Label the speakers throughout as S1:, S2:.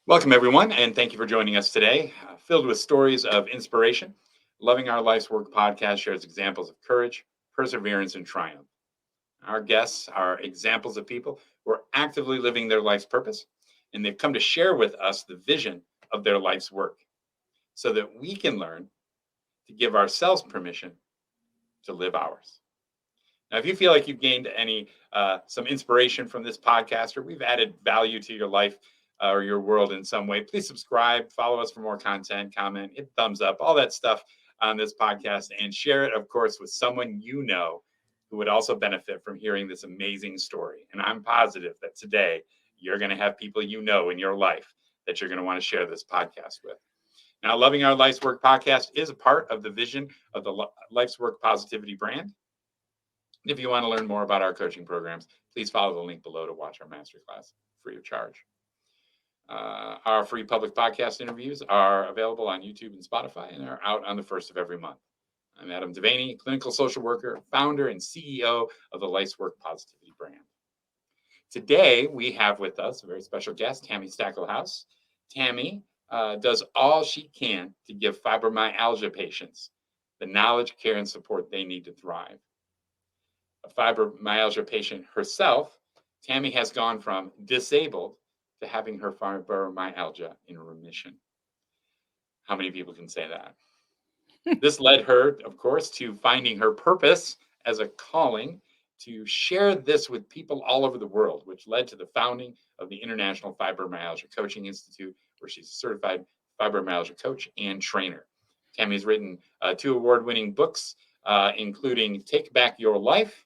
S1: Welcome, everyone, and thank you for joining us today. Filled with stories of inspiration, Loving Our Life's Work podcast shares examples of courage, perseverance, and triumph. Our guests are examples of people who are actively living their life's purpose, and they've come to share with us the vision of their life's work so that we can learn to give ourselves permission to live ours. Now, if you feel like you've gained some inspiration from this podcast, or we've added value to your life or your world in some way, please subscribe, follow us for more content, comment, hit thumbs up, all that stuff on this podcast, and share it, of course, with someone you know who would also benefit from hearing this amazing story. And I'm positive that today you're going to have people you know in your life that you're going to want to share this podcast with. Now, Loving Our Life's Work podcast is a part of the vision of the Life's Work Positivity brand. If you want to learn more about our coaching programs, please follow the link below to watch our masterclass free of charge. Our free public podcast interviews are available on YouTube and Spotify and are out on the first of every month. I'm Adam Devaney, clinical social worker, founder and CEO of the Life's Work Positivity brand. Today, we have with us a very special guest, Tami Stacklehouse. Tami does all she can to give fibromyalgia patients the knowledge, care, and support they need to thrive. A fibromyalgia patient herself, Tami has gone from disabled to having her fibromyalgia in remission. How many people can say that? This led her, of course, to finding her purpose as a calling to share this with people all over the world, which led to the founding of the International Fibromyalgia Coaching Institute, where she's a certified fibromyalgia coach and trainer. Tami has written 2 award-winning books, including Take Back Your Life,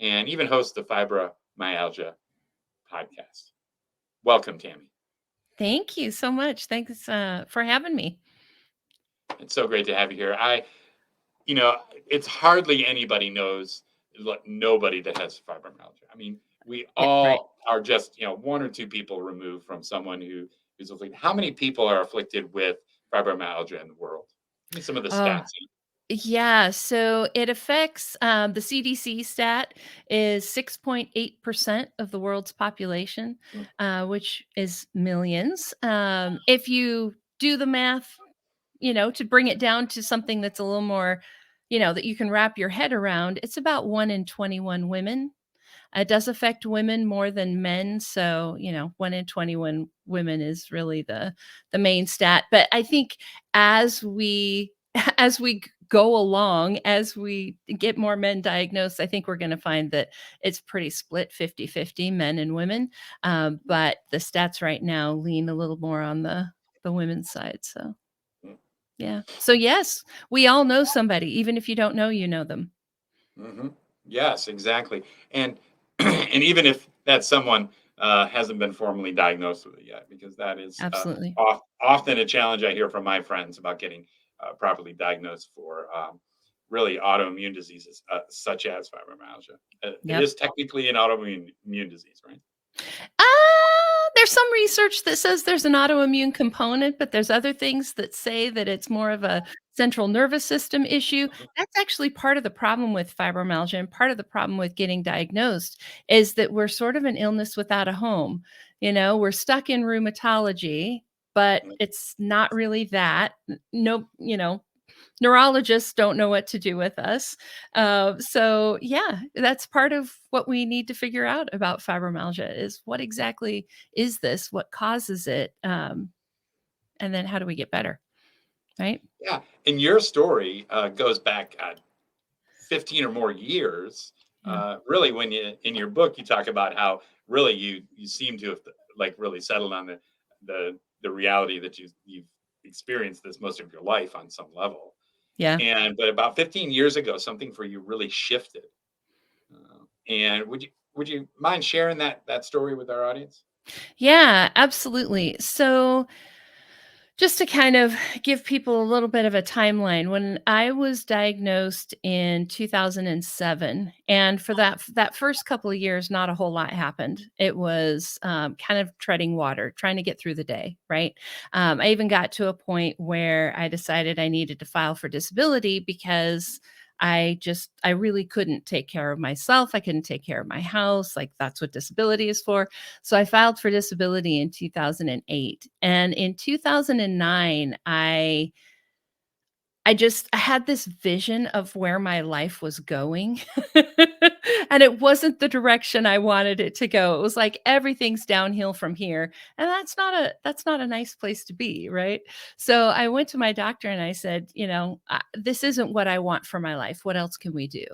S1: and even hosts the Fibromyalgia podcast. Welcome, Tami.
S2: Thank you so much. Thanks for having me.
S1: It's so great to have you here. It's hardly anybody knows, nobody that has fibromyalgia. I mean, we all are just, 1 or 2 people removed from someone who's afflicted. How many people are afflicted with fibromyalgia in the world? Give me some of the stats.
S2: Yeah, so it affects the CDC stat is 6.8% of the world's population, which is millions. If you do the math, to bring it down to something that's a little more, that you can wrap your head around, it's about 1 in 21 women. It does affect women more than men. So, 1 in 21 women is really the main stat. But I think as we as we go along, as we get more men diagnosed, I think we're going to find that it's pretty split 50-50 men and women. But the stats right now lean a little more on the women's side. So, yeah. So, yes, we all know somebody. Even if you don't know, you know them.
S1: Mm-hmm. Yes, exactly. And and even if that someone hasn't been formally diagnosed with it yet, because that is
S2: Absolutely.
S1: often a challenge I hear from my friends about getting properly diagnosed for really autoimmune diseases such as fibromyalgia. It
S2: Yep.
S1: is technically an autoimmune disease, right?
S2: Uh, there's some research that says there's an autoimmune component, but there's other things that say that it's more of a central nervous system issue. That's actually part of the problem with fibromyalgia, and part of the problem with getting diagnosed is that we're sort of an illness without a home. We're stuck in rheumatology, but it's not really that. No, neurologists don't know what to do with us. So yeah, that's part of what we need to figure out about fibromyalgia is what exactly is this? What causes it? And then how do we get better? Right?
S1: Yeah. And your story goes back 15 or more years.
S2: Yeah.
S1: Really, when in your book, you talk about how really you seem to have really settled on the reality that you've experienced this most of your life on some level.
S2: Yeah.
S1: But about 15 years ago, something for you really shifted. And would you mind sharing that story with our audience?
S2: Yeah, absolutely. So just to kind of give people a little bit of a timeline, when I was diagnosed in 2007, and for that first couple of years, not a whole lot happened. It was kind of treading water, trying to get through the day, right? I even got to a point where I decided I needed to file for disability because I really couldn't take care of myself. I couldn't take care of my house. Like, that's what disability is for. So I filed for disability in 2008. And in 2009, I had this vision of where my life was going, and it wasn't the direction I wanted it to go. It was like everything's downhill from here, and that's not a nice place to be, right? So I went to my doctor and I said, "This isn't what I want for my life. What else can we do?"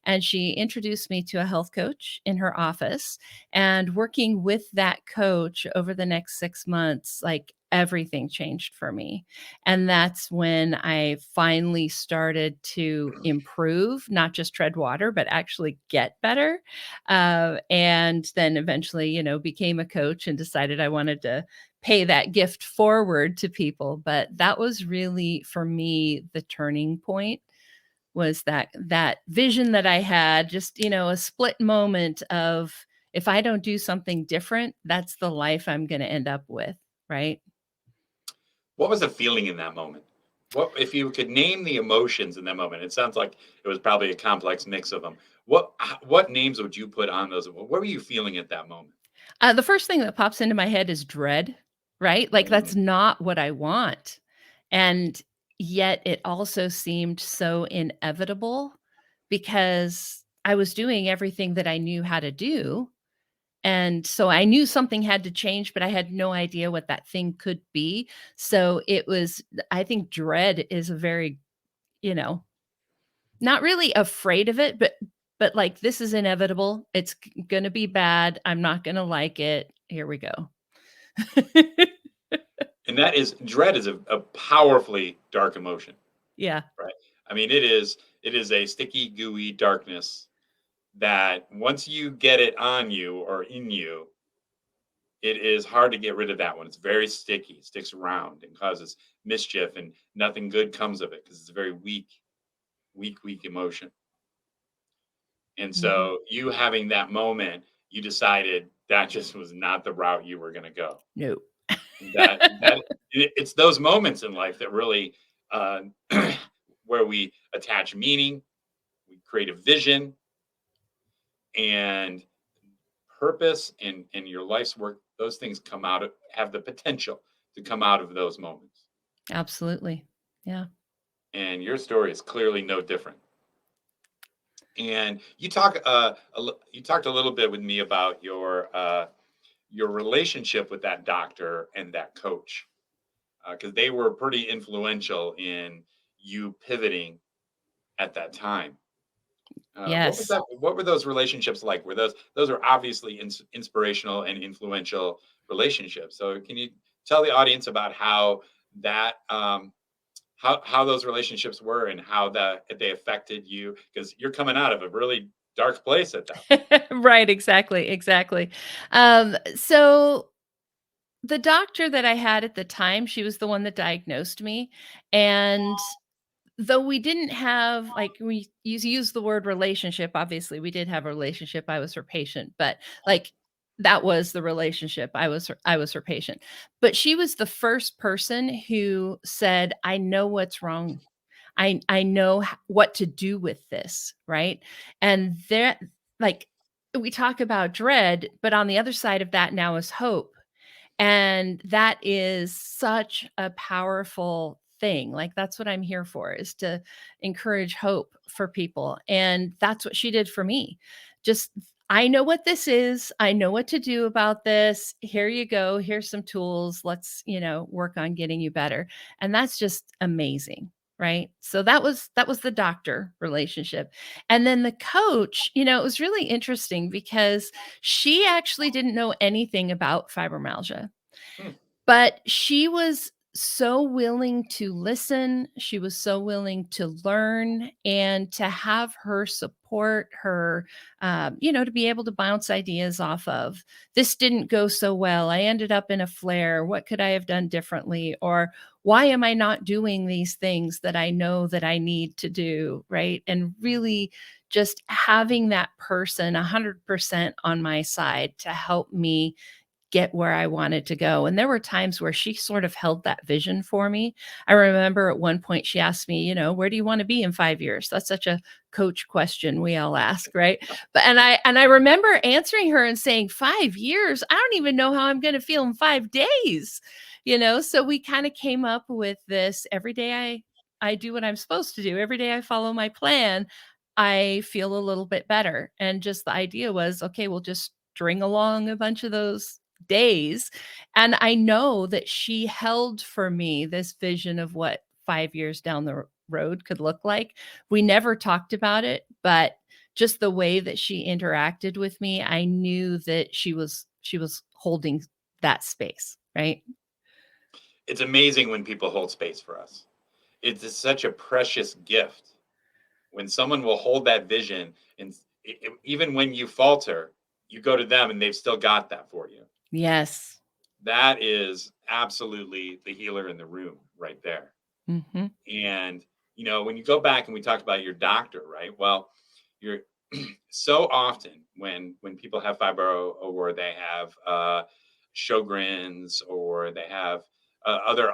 S2: And she introduced me to a health coach in her office, and working with that coach over the next 6 months, like, everything changed for me. And that's when I finally started to improve, not just tread water, but actually get better. And then eventually, became a coach and decided I wanted to pay that gift forward to people. But that was really, for me, the turning point, was that vision that I had, just, a split moment of, if I don't do something different, that's the life I'm going to end up with. Right.
S1: What was the feeling in that moment? What if you could name the emotions in that moment? It sounds like it was probably a complex mix of them. What names would you put on those? What were you feeling at that moment?
S2: The first thing that pops into my head is dread, right? Like,
S1: Mm,
S2: that's not what I want. And yet it also seemed so inevitable, because I was doing everything that I knew how to do. And so I knew something had to change, but I had no idea what that thing could be. So it was, I think dread is a very, you know, not really afraid of it, but like, this is inevitable. It's going to be bad. I'm not going to like it. Here we go.
S1: and that is dread is a powerfully dark emotion,
S2: Yeah.
S1: right? I mean, it is a sticky, gooey darkness that once you get it on you or in you, it is hard to get rid of that one. It's very sticky, it sticks around and causes mischief, and nothing good comes of it because it's a very weak emotion. And
S2: Mhm.
S1: so you having that moment, you decided that just was not the route you were going to go.
S2: No.
S1: It's those moments in life that really uh, where we attach meaning, we create a vision and purpose, and your life's work. Those things come out of have the potential to come out of those moments.
S2: Absolutely. Yeah.
S1: And your story is clearly no different. And you talked a little bit with me about your relationship with that doctor and that coach, because they were pretty influential in you pivoting at that time. What was
S2: Yes.
S1: that? What were those relationships like? Were those are obviously inspirational and influential relationships? So can you tell the audience about how that how those relationships were and how that they affected you? Because you're coming out of a really dark place at that point.
S2: Right, exactly, exactly. So the doctor that I had at the time, she was the one that diagnosed me, and though we didn't have, like, we use the word relationship, obviously, we did have a relationship, I was her patient, but, like, that was the relationship, I was her patient. But she was the first person who said, "I know what's wrong. I know what to do with this," right? And there, like, we talk about dread, but on the other side of that now is hope. And that is such a powerful thing. Like, that's what I'm here for, is to encourage hope for people. And that's what she did for me. Just, I know what this is. I know what to do about this. Here you go. Here's some tools. Let's, work on getting you better. And that's just amazing. Right. So that was the doctor relationship. And then the coach, it was really interesting because she actually didn't know anything about fibromyalgia,
S1: Hmm.
S2: but she was so willing to listen. She was so willing to learn, and to have her support her, to be able to bounce ideas off of. This didn't go so well. I ended up in a flare. What could I have done differently? Or why am I not doing these things that I know that I need to do? Right. And really just having that person 100% on my side to help me get where I wanted to go. And there were times where she sort of held that vision for me. I remember at one point she asked me, where do you want to be in 5 years? That's such a coach question we all ask, right? But and I remember answering her and saying, 5 years? I don't even know how I'm going to feel in 5 days. So we kind of came up with this. Every day I do what I'm supposed to do. Every day I follow my plan, I feel a little bit better. And just the idea was, okay, we'll just string along a bunch of those days. And I know that she held for me this vision of what 5 years down the road could look like. We never talked about it, but just the way that she interacted with me, I knew that she was holding that space, right?
S1: It's amazing when people hold space for us. It's such a precious gift when someone will hold that vision, and even when you falter, you go to them and they've still got that for you.
S2: Yes.
S1: That is absolutely the healer in the room right there.
S2: Hmm.
S1: And when you go back and we talked about your doctor, right? Well, you're so often when people have fibro, or they have Sjogren's, or they have other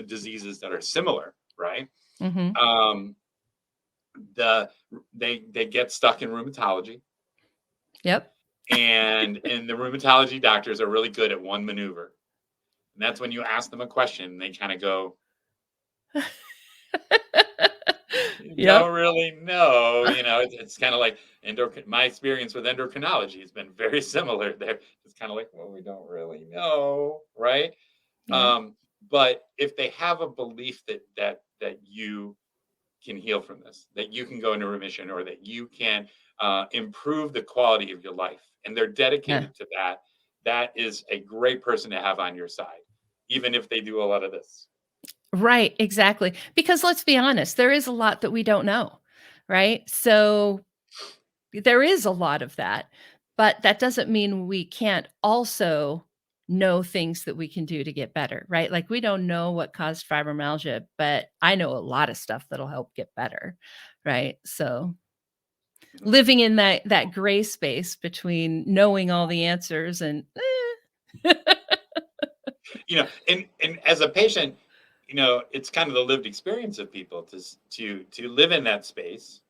S1: diseases that are similar, right?
S2: Hmm.
S1: Um, they get stuck in rheumatology,
S2: Yep.
S1: and the rheumatology doctors are really good at one maneuver, and that's when you ask them a question and they kind of go,
S2: Yep.
S1: don't really know. It's kind of like my experience with endocrinology has been very similar there. It's kind of like, well, we don't really know, right?
S2: Yep.
S1: um but if they have a belief that you can heal from this, that you can go into remission, or that you can improve the quality of your life, and they're
S2: Yeah.
S1: dedicated to that, that is a great person to have on your side, even if they do a lot of this.
S2: Right, exactly. Because let's be honest, there is a lot that we don't know, right? So there is a lot of that, but that doesn't mean we can't also know things that we can do to get better, right? Like we don't know what caused fibromyalgia, but I know a lot of stuff that'll help get better, right? So living in that gray space between knowing all the answers and
S1: And as a patient, it's kind of the lived experience of people to live in that space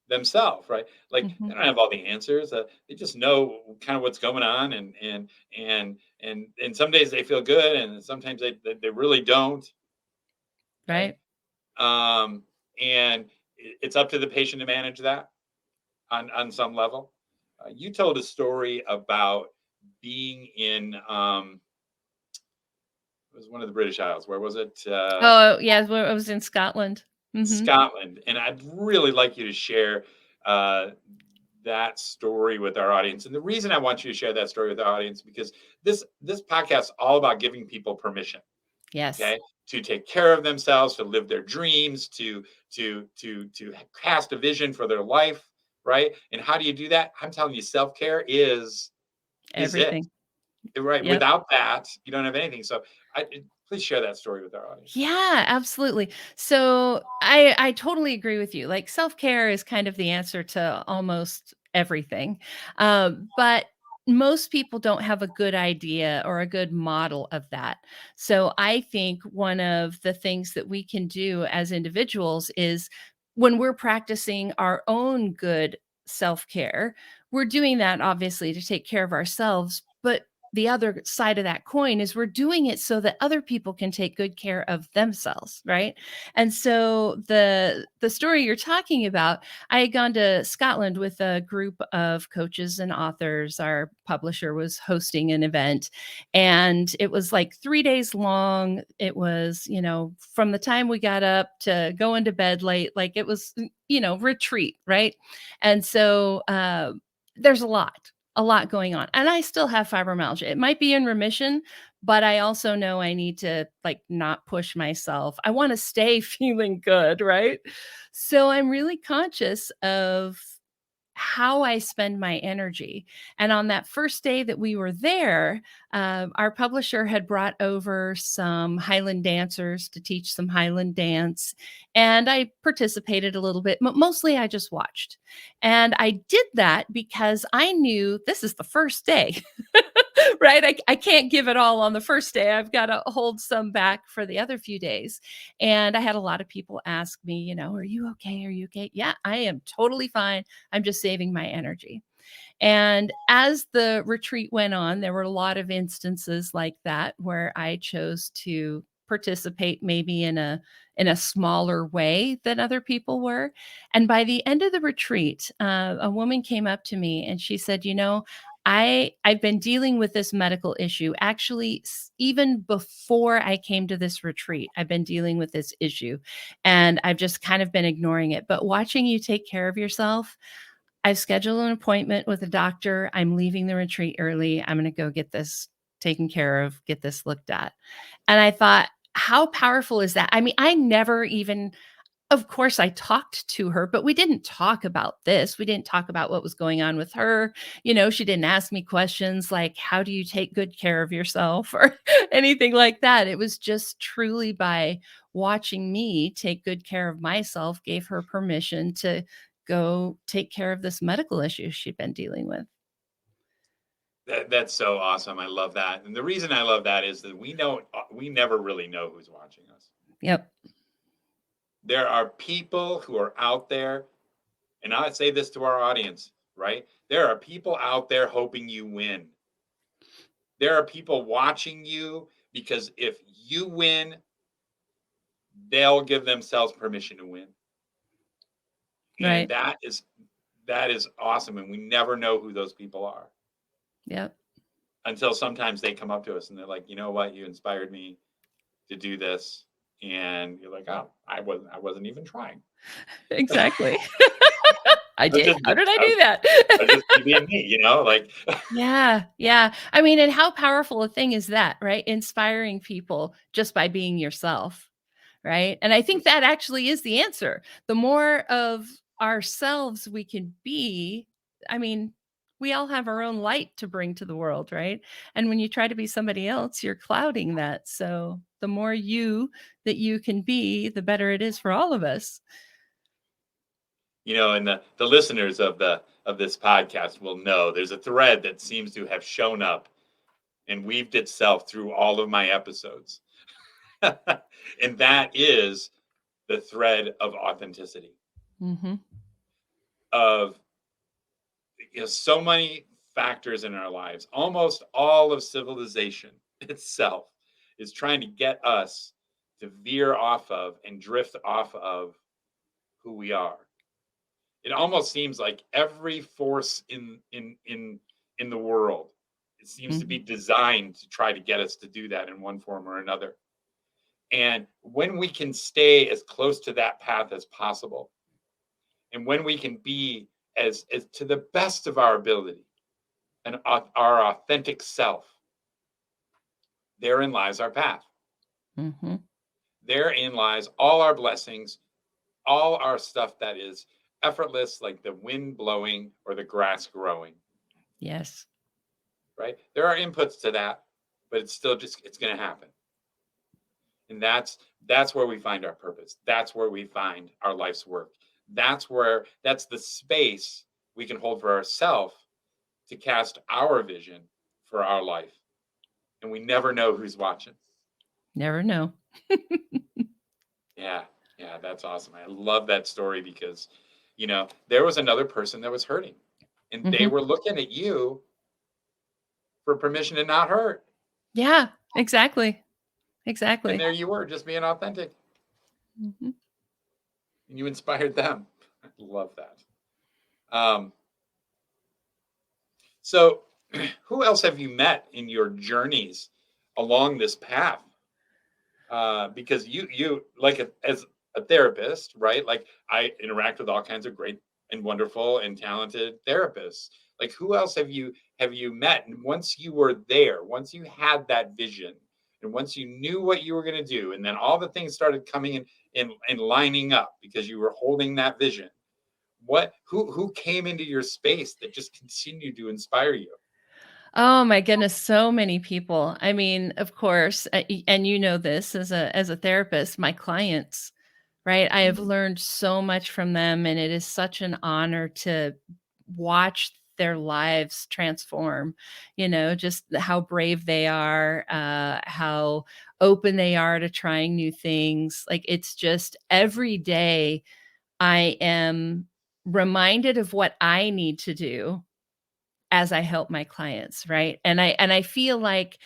S1: themselves, right? Like, they
S2: Mhm.
S1: don't have all the answers. They just know kind of what's going on, and some days they feel good, and sometimes they really don't, right?
S2: Right.
S1: Um, and it's up to the patient to manage that on some level. You told a story about being in it was one of the British Isles. Where was it?
S2: Oh, yeah, well, I was in Scotland. Mhm.
S1: Scotland. And I'd really like you to share uh, that story with our audience. And the reason I want you to share that story with our audience, because this podcast is all about giving people permission,
S2: Yes,
S1: okay, to take care of themselves, to live their dreams, to cast a vision for their life, right? And how do you do that? I'm telling you, self care is it,
S2: everything.
S1: right?
S2: Yep.
S1: Without that, you don't have anything. So, please share that story with our audience.
S2: Yeah, absolutely. So I totally agree with you. Like self-care is kind of the answer to almost everything. But most people don't have a good idea or a good model of that. So I think one of the things that we can do as individuals is when we're practicing our own good self-care, we're doing that obviously to take care of ourselves, but the other side of that coin is we're doing it so that other people can take good care of themselves, right? And so the story you're talking about, I had gone to Scotland with a group of coaches and authors. Our publisher was hosting an event, and it was like 3 days long. It was, from the time we got up to going to bed late, like it was, retreat, right? And so there's a lot going on. And I still have fibromyalgia. It might be in remission, but I also know I need to like not push myself. I want to stay feeling good, right? So I'm really conscious of how I spend my energy. And on that first day that we were there, our publisher had brought over some Highland dancers to teach some Highland dance. And I participated a little bit, but mostly I just watched. And I did that because I knew this is the first day, right? I can't give it all on the first day. I've got to hold some back for the other few days. And I had a lot of people ask me, are you okay? Are you okay? Yeah, I am totally fine. I'm just saving my energy. And as the retreat went on, there were a lot of instances like that where I chose to participate maybe in a smaller way than other people were. And by the end of the retreat, a woman came up to me and she said, I've been dealing with this medical issue. Actually, even before I came to this retreat, I've been dealing with this issue and I've just kind of been ignoring it. But watching you take care of yourself, I've scheduled an appointment with a doctor. I'm leaving the retreat early. I'm going to go get this taken care of, get this looked at. And I thought, how powerful is that? I mean, I never even, of course, I talked to her, but we didn't talk about this. We didn't talk about what was going on with her. She didn't ask me questions like, how do you take good care of yourself or anything like that. It was just truly by watching me take good care of myself, gave her permission to go take care of this medical issue she'd been dealing with.
S1: That's so awesome. I love that. And the reason I love that is that we never really know who's watching us.
S2: Yep.
S1: There are people who are out there, and I say this to our audience, right? There are people out there hoping you win. There are people watching you because if you win, they'll give themselves permission to win. And
S2: Right.
S1: that is awesome. And we never know who those people are
S2: Yep.
S1: until sometimes they come up to us and they're like, you know what, you inspired me to do this. And you're like, oh, I wasn't even trying.
S2: Exactly. I
S1: I was
S2: did.
S1: just
S2: How did I
S1: I was,
S2: do that?
S1: I was just being me, like
S2: Yeah, yeah. I mean, and how powerful a thing is that, right? Inspiring people just by being yourself, right? And I think that actually is the answer. The more of ourselves we can be, I mean, we all have our own light to bring to the world, right? And when you try to be somebody else, you're clouding that. So the more you that you can be, the better it is for all of us.
S1: and the listeners of this podcast will know there's a thread that seems to have shown up and weaved itself through all of my episodes. And that is the thread of authenticity,
S2: Hmm.
S1: of so many factors in our lives. Almost all of civilization itself is trying to get us to veer off of and drift off of who we are. It almost seems like every force in the world, it seems to be
S2: Hmm.
S1: designed to try to get us to do that in one form or another. And when we can stay as close to that path as possible, and when we can be as to the best of our ability and our authentic self, therein lies our path.
S2: Hmm.
S1: Therein lies all our blessings, all our stuff that is effortless, like the wind blowing or the grass growing.
S2: Yes.
S1: Right? There are inputs to that, but it's still it's going to happen. And that's where we find our purpose. That's where we find our life's work. That's the space we can hold for ourselves to cast our vision for our life. And we never know who's watching.
S2: Never know.
S1: Yeah. Yeah, that's awesome. I love that story because there was another person that was hurting and they
S2: Hmm.
S1: were looking at you for permission to not hurt.
S2: Yeah, exactly.
S1: And
S2: Exactly.
S1: there you were, just being authentic,
S2: Hmm.
S1: and you inspired them. I love that. Um, so, who else have you met in your journeys along this path? Because you like as a therapist, right? Like I interact with all kinds of great and wonderful and talented therapists. Like who else have you met? And once you were there, once you had that vision, and once you knew what you were going to do, and then all the things started coming in lining up because you were holding that vision. Who came into your space that just continued to inspire you?
S2: Oh my goodness, so many people. I mean, of course, and you know this as a therapist, my clients, right? I have
S1: Mhm.
S2: learned so much from them and it is such an honor to watch their lives transform, just how brave they are, how open they are to trying new things. Like, it's just every day I am reminded of what I need to do as I help my clients, right? And I feel like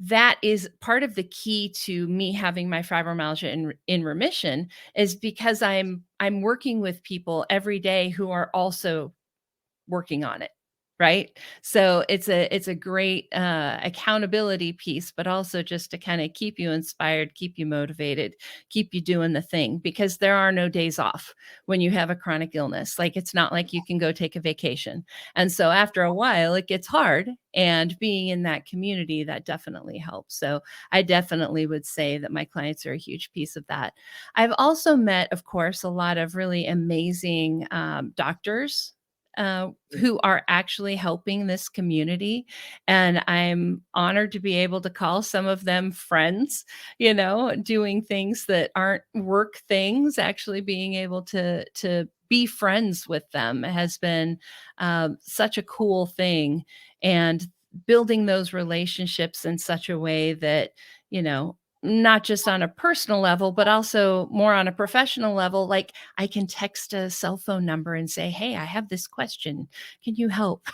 S2: that is part of the key to me having my fibromyalgia in remission, is because I'm working with people every day who are also working on it, right? So it's a great accountability piece, but also just to kind of keep you inspired, keep you motivated, keep you doing the thing, because there are no days off when you have a chronic illness. Like, it's not like you can go take a vacation. And so after a while it gets hard, and being in that community, that definitely helps. So I definitely would say that my clients are a huge piece of that. I've also met, of course, a lot of really amazing doctors who are actually helping this community. And I'm honored to be able to call some of them friends, doing things that aren't work things. Actually being able to be friends with them has been such a cool thing. And building those relationships in such a way that, not just on a personal level, but also more on a professional level. Like, I can text a cell phone number and say, "Hey, I have this question. Can you help?"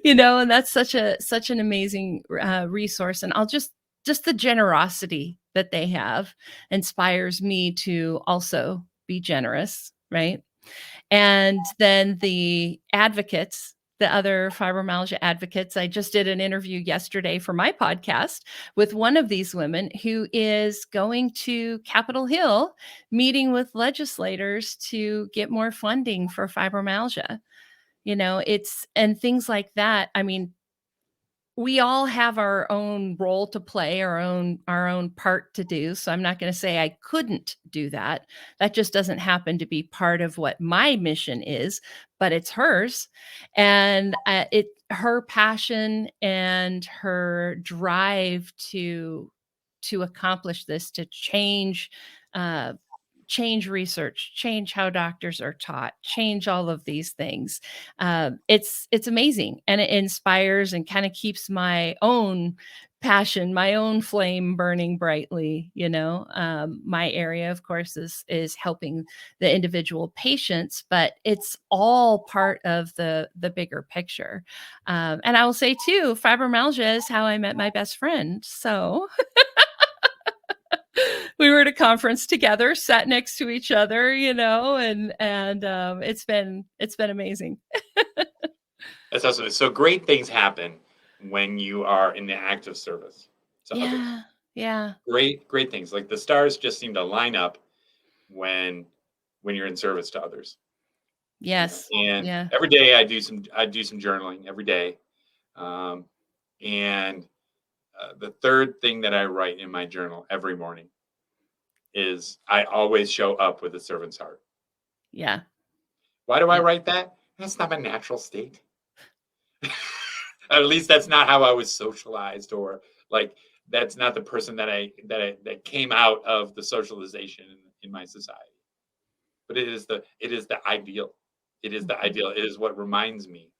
S2: And that's such an amazing resource. And just the generosity that they have inspires me to also be generous, right? And then the other fibromyalgia advocates, I just did an interview yesterday for my podcast with one of these women who is going to Capitol Hill, meeting with legislators to get more funding for fibromyalgia. It's, and things like that. I mean, we all have our own role to play, our own part to do. So I'm not going to say I couldn't do that. That just doesn't happen to be part of what my mission is, but it's hers. And her passion and her drive to accomplish this, to uh, change research, change how doctors are taught, change all of these things. It's amazing, and it inspires and kind of keeps my own passion, my own flame burning brightly. My area, of course, is helping the individual patients, but it's all part of the bigger picture. And I will say too, fibromyalgia is how I met my best friend. So we were at a conference together, sat next to each other, and it's been amazing.
S1: That's awesome. So great things happen when you are in the active service to others.
S2: Yeah. Yeah.
S1: Great things. Like the stars just seem to line up when you're in service to others.
S2: Yes.
S1: And
S2: Yeah.
S1: every day I do some journaling every day. Um, and the third thing that I write in my journal every morning is I always show up with a servant's heart.
S2: Yeah.
S1: Why do I
S2: Yeah.
S1: write that? That's not my natural state. At least that's not how I was socialized, or like that's not the person that came out of the socialization in my society. But it is the ideal. It is the
S2: Mhm.
S1: ideal. It is what reminds me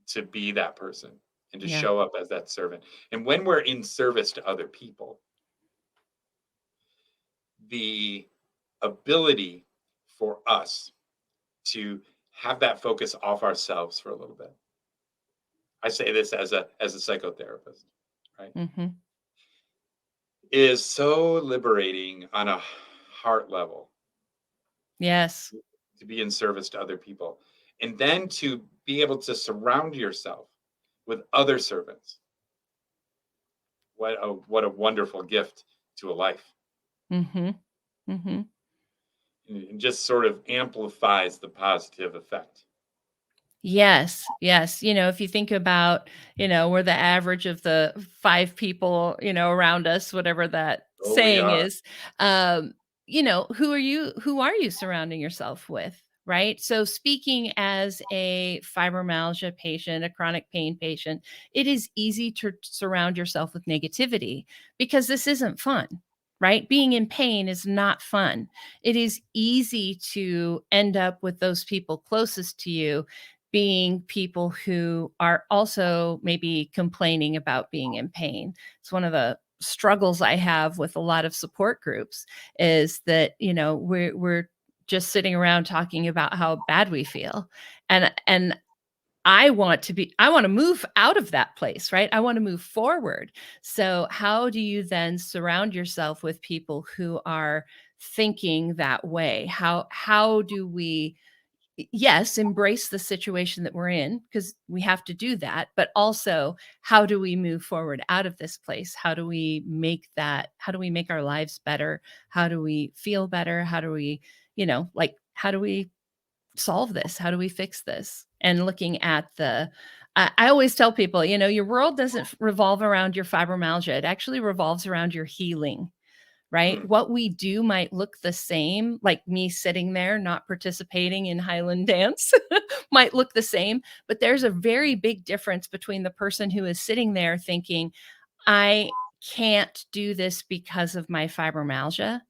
S1: to be that person and to
S2: Yeah.
S1: show up as that servant. And when we're in service to other people, the ability for us to have that focus off ourselves for a little bit. I say this as a psychotherapist, right?
S2: Mhm.
S1: Is so liberating on a heart level
S2: Yes.
S1: to be in service to other people. And then to be able to surround yourself with other servants. What a wonderful gift to a life.
S2: Mhm. Mhm.
S1: And it just sort of amplifies the positive effect.
S2: Yes, yes. If you think about, we're the average of the 5 people, around us, whatever that
S1: Oh, we
S2: saying
S1: are.
S2: is. Um, who are you surrounding yourself with, right? So speaking as a fibromyalgia patient, a chronic pain patient, it is easy to surround yourself with negativity because this isn't fun. right? Being in pain is not fun. It is easy to end up with those people closest to you being people who are also maybe complaining about being in pain. It's one of the struggles I have with a lot of support groups is that, we're just sitting around talking about how bad we feel. And I want to move out of that place, right? I want to move forward. So how do you then surround yourself with people who are thinking that way? How do we yes, embrace the situation that we're in because we have to do that, but also how do we move forward out of this place? How do we make our lives better? How do we feel better? How do we, how do we solve this? How do we fix this? And looking at I always tell people, your world doesn't revolve around your fibromyalgia. It actually revolves around your healing, right?
S1: Mm.
S2: What we do might look the same, like me sitting there not participating in Highland dance might look the same, but there's a very big difference between the person who is sitting there thinking, I can't do this because of my fibromyalgia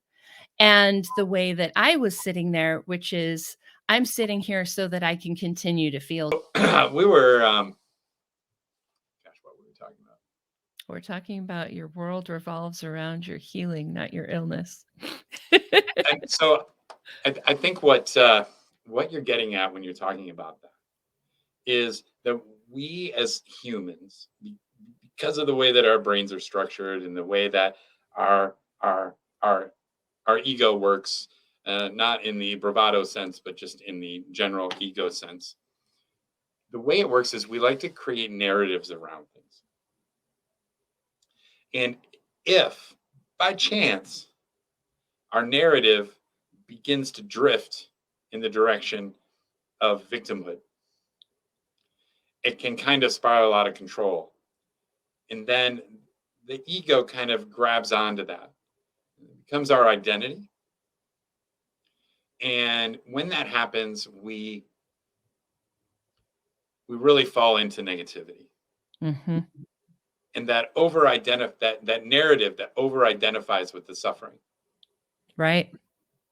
S2: and the way that I was sitting there, which is I'm sitting here so that I can continue to feel.
S1: We were, gosh, what were we talking about?
S2: We're talking about your world revolves around your healing, not your illness.
S1: And so I think what you're getting at when you're talking about that is that we as humans, because of the way that our brains are structured and the way that our our our our ego works, not in the bravado sense, but just in the general ego sense. The way it works is we like to create narratives around things. And if by chance our narrative begins to drift in the direction of victimhood, it can kind of spiral out of control. And then the ego kind of grabs onto that. It becomes our identity. And when that happens, we really fall into negativity.
S2: Mhm.
S1: And that over identify that narrative that over identifies with the suffering
S2: Right.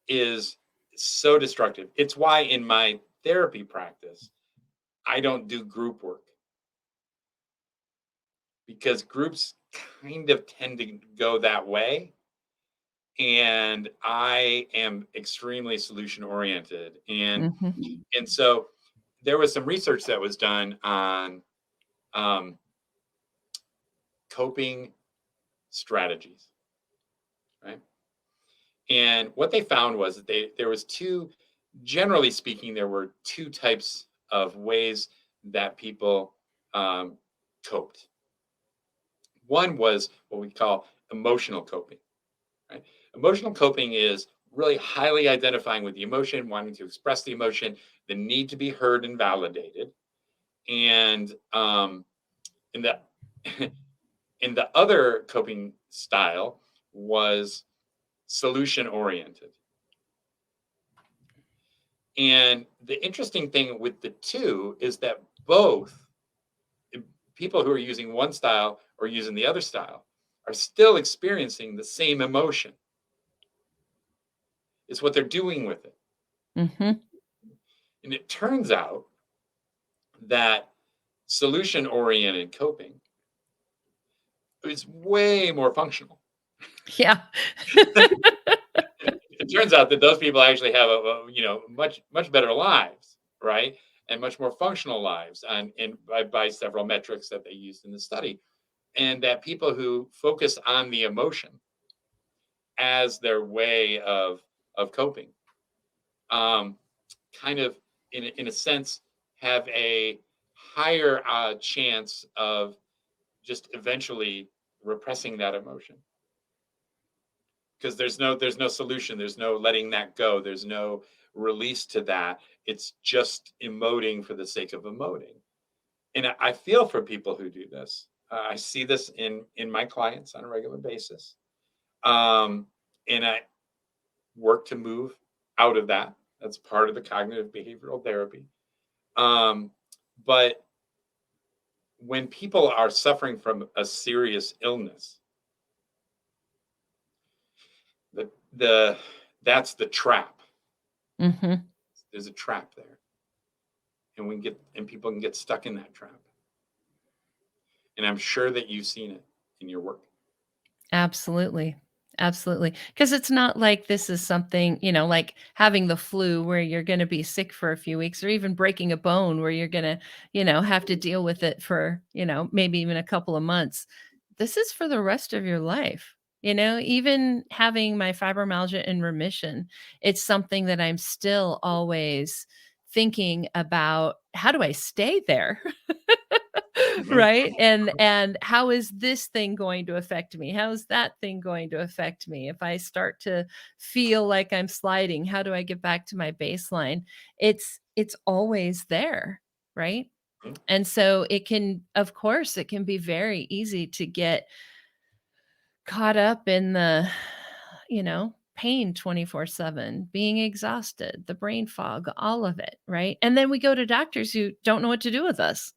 S1: is so destructive. It's why in my therapy practice, I don't do group work because groups kind of tend to go that way. And I am extremely solution oriented.
S2: Mhm.
S1: And so there was some research that was done on um, coping strategies, right? And what they found was that there was two, generally speaking, there were two types of ways that people um, coped. One was what we call emotional coping, right? Emotional coping is really highly identifying with the emotion, wanting to express the emotion, the need to be heard and validated. And in the in the other coping style was solution oriented. And the interesting thing with the two is that both people who are using one style or using the other style are still experiencing the same emotion. It's what they're doing with it.
S2: Mhm.
S1: And it turns out that solution oriented coping is way more functional.
S2: Yeah.
S1: It turns out that those people actually have much better lives, right? And much more functional lives and by several metrics that they used in the study. And that people who focus on the emotion as their way of coping, um, kind of in a sense have a higher chance of just eventually repressing that emotion because there's no solution, there's no letting that go, there's no release to that. It's just emoting for the sake of emoting. And I feel for people who do this. I see this in my clients on a regular basis, um, and I work to move out of that. That's part of the cognitive behavioral therapy. Um, but when people are suffering from a serious illness, that's the trap.
S2: Mhm.
S1: There's a trap there, and people can get stuck in that trap. And I'm sure that you've seen it in your work.
S2: Absolutely. Absolutely. Because it's not like this is something, like having the flu where you're gonna be sick for a few weeks or even breaking a bone where you're gonna, have to deal with it for, maybe even a couple of months. This is for the rest of your life. Even having my fibromyalgia in remission, it's something that I'm still always thinking about, how do I stay there?
S1: Mhm.
S2: Right? And how is this thing going to affect me? How is that thing going to affect me? If I start to feel like I'm sliding, how do I get back to my baseline? It's always there, right?
S1: Mhm.
S2: And so it can, of course, it can be very easy to get caught up in the, pain 24/7, being exhausted, the brain fog, all of it, right? And then we go to doctors who don't know what to do with us,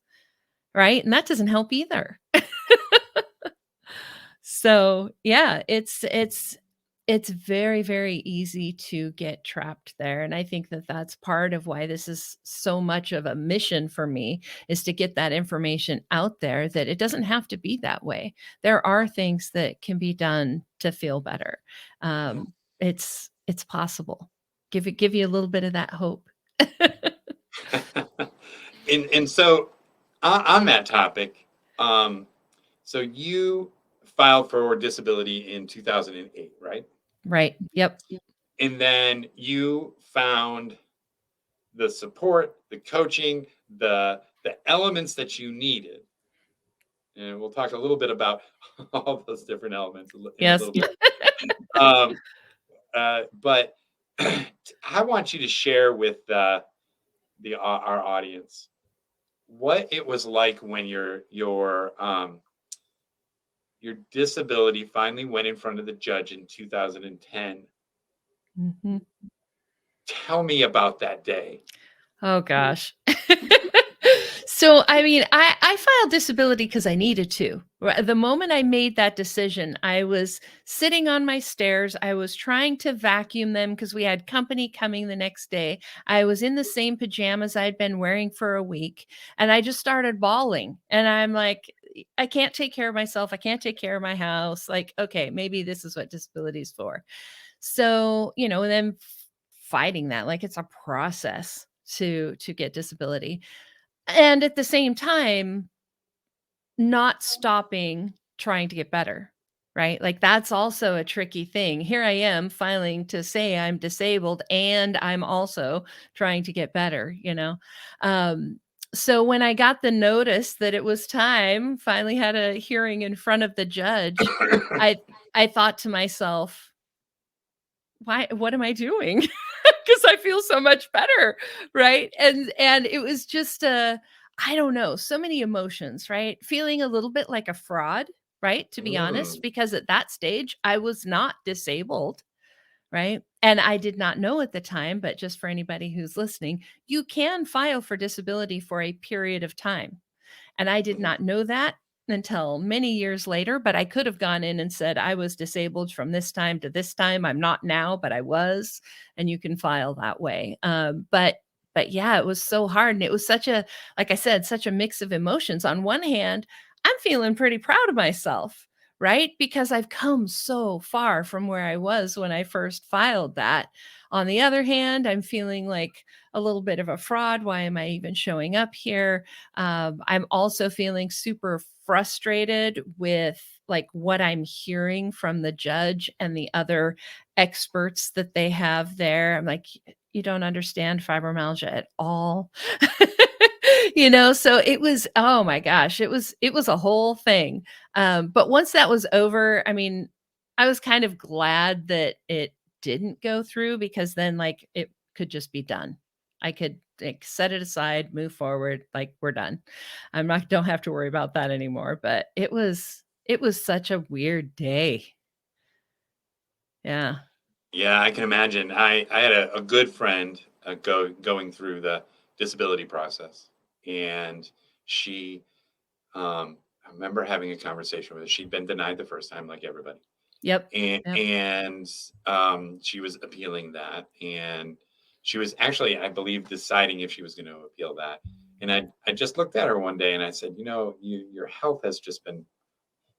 S2: right? And that doesn't help either. So, yeah, it's very, very easy to get trapped there, and I think that that's part of why this is so much of a mission for me, is to get that information out there that it doesn't have to be that way. There are things that can be done to feel better.
S1: Mhm.
S2: It's possible. Give you a little bit of that hope.
S1: And so on that topic, um, so you filed for disability in 2008, right?
S2: Right. Yep.
S1: And then you found the support, the coaching, the elements that you needed. And we'll talk a little bit about all those different elements in a
S2: Yes.
S1: little bit. Um, but I want you to share with our audience what it was like when your disability finally went in front of the judge in 2010.
S2: Mhm.
S1: Tell me about that day.
S2: Oh gosh. So, I mean, I filed disability because I needed to. The moment I made that decision, I was sitting on my stairs. I was trying to vacuum them because we had company coming the next day. I was in the same pajamas I'd been wearing for a week, and I just started bawling. And I'm like, I can't take care of myself. I can't take care of my house. Like, okay, maybe this is what disability is for. So, and then fighting that, like, it's a process to get disability. And at the same time, not stopping trying to get better, right? Like, that's also a tricky thing. Here I am filing to say I'm disabled, and I'm also trying to get better, you know? Um, so when I got the notice that it was time, finally had a hearing in front of the judge, I I thought to myself, "Why, what am I doing?" Because I feel so much better, right? And it was just, I don't know, so many emotions, right? Feeling a little bit like a fraud, right? To be honest,
S1: Mm,
S2: because at that stage, I was not disabled, right? And I did not know at the time, but just for anybody who's listening, you can file for disability for a period of time. And I did
S1: mhm,
S2: not know that until many years later, but I could have gone in and said, I was disabled from this time to this time. I'm not now, but I was. And you can file that way. But yeah, it was so hard. And it was such a, like I said, such a mix of emotions. On one hand, I'm feeling pretty proud of myself, right? Because I've come so far from where I was when I first filed that. On the other hand, I'm feeling like a little bit of a fraud. Why am I even showing up here? I'm also feeling super frustrated with like what I'm hearing from the judge and the other experts that they have there. I'm like, you don't understand fibromyalgia at all. So it was, oh my gosh, it was a whole thing. But once that was over, I mean, I was kind of glad that it didn't go through, because then like it could just be done. I could like set it aside, move forward, like we're done. I'm not don't have to worry about that anymore, but it was such a weird day. Yeah.
S1: yeah, I can imagine. I had a good friend going through the disability process, and she, I remember having a conversation with her. She'd been denied the first time, like everybody,
S2: Yep. Yep.
S1: And she was appealing that, and she was actually, I believe, deciding if she was going to appeal that. And I just looked at her one day and I said, your health has just been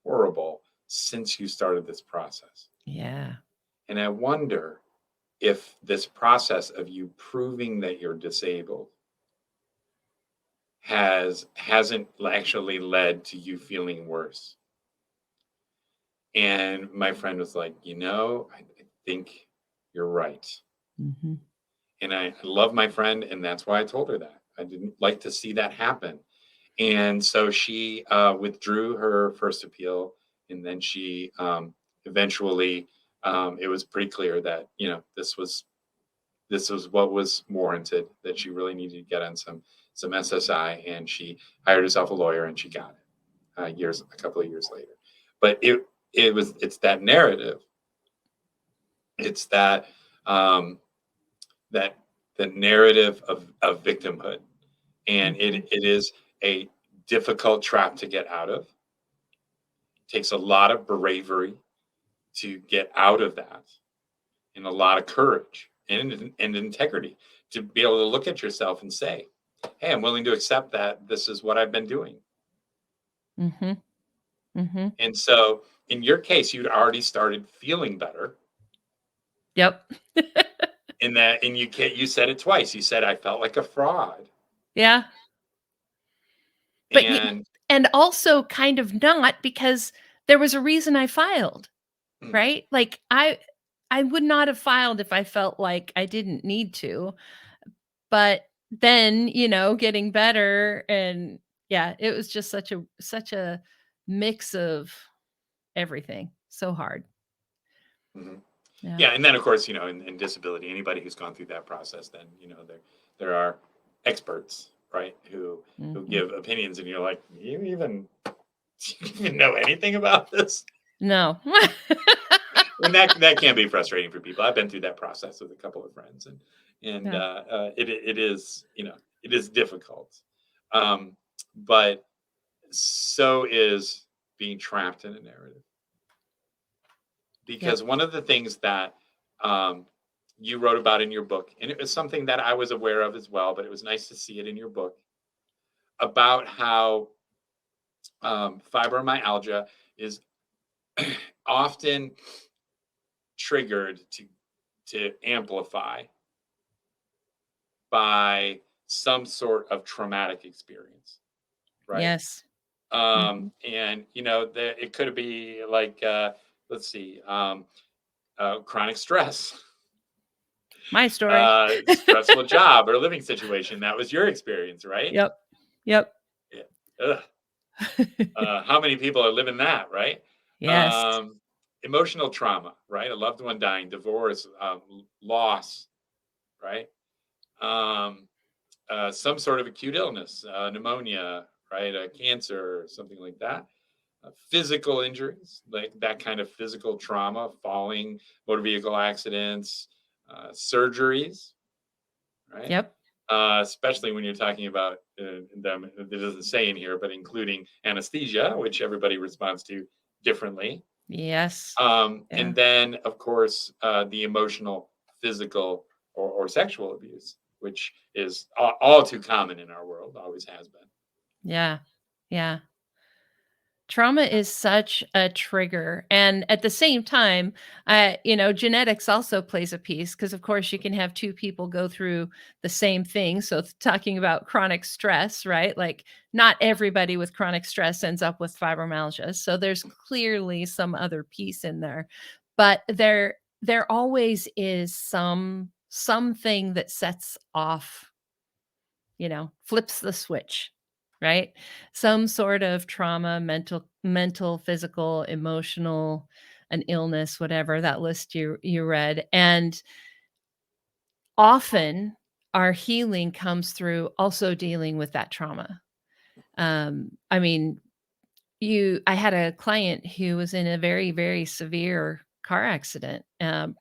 S1: horrible since you started this process.
S2: Yeah.
S1: And I wonder if this process of you proving that you're disabled hasn't actually led to you feeling worse. And my friend was like, I think you're right.
S2: Hmm.
S1: And I love my friend, and that's why I told her that. I didn't like to see that happen. And so she withdrew her first appeal, and then she eventually, it was pretty clear that this was what was warranted, that she really needed to get on some SSI, and she hired herself a lawyer, and she got it a couple of years later. But it's that narrative. It's um, that the narrative of victimhood, and
S2: Hmm.
S1: it is a difficult trap to get out of. It takes a lot of bravery to get out of that, and a lot of courage and integrity to be able to look at yourself and say, hey, I'm willing to accept that this is what I've been doing.
S2: Hmm. Hmm.
S1: And so in your case, you'd already started feeling better.
S2: Yep.
S1: And you said it twice. You said, I felt like a fraud.
S2: Yeah. But
S1: And
S2: and also kind of not, because there was a reason I filed,
S1: mm,
S2: right? Like I would not have filed if I felt like I didn't need to. But then, getting better, and yeah, it was just such a mix of everything. So hard.
S1: mhm.
S2: Yeah.
S1: Yeah, and then of course, in disability, anybody who's gone through that process, then there are experts, right, who
S2: Mhm.
S1: give opinions, and you're like, do you even know anything about this?
S2: No.
S1: And that can be frustrating for people. I've been through that process with a couple of friends, and
S2: Yeah.
S1: it is difficult, um, but so is being trapped in a narrative.
S2: Yep.
S1: Because one of the things that um, you wrote about in your book, and it was something that I was aware of as well, but it was nice to see it in your book, about how fibromyalgia is often triggered to amplify by some sort of traumatic experience, right?
S2: Yes. Mhm.
S1: And it could be like, let's see, chronic stress,
S2: My story.
S1: stressful job or living situation. That was your experience, right?
S2: Yep. Yep.
S1: Yeah. Ugh. How many people are living that, right?
S2: Yes.
S1: Um, Emotional trauma, right? A loved one dying, divorce, loss, right? Um, some sort of acute illness, pneumonia, right? Cancer, or something like that. Physical injuries, like that kind of physical trauma, falling, motor vehicle accidents, surgeries, right?
S2: Yep.
S1: Especially when you're talking about them, it doesn't say in here, but including anesthesia, which everybody responds to differently.
S2: Yes. Yeah.
S1: And then, of course, the emotional, physical, or sexual abuse, which is all too common in our world, always has been.
S2: Yeah. Yeah. Trauma is such a trigger, and at the same time, genetics also plays a piece, because, of course, you can have 2 people go through the same thing, so talking about chronic stress, right? Like, not everybody with chronic stress ends up with fibromyalgia, so there's clearly some other piece in there, but there always is something that sets off, flips the switch, right? Some sort of trauma, mental, physical, emotional, an illness, whatever that list you read. And often our healing comes through also dealing with that trauma. I mean, you I had a client who was in a very, very severe car accident,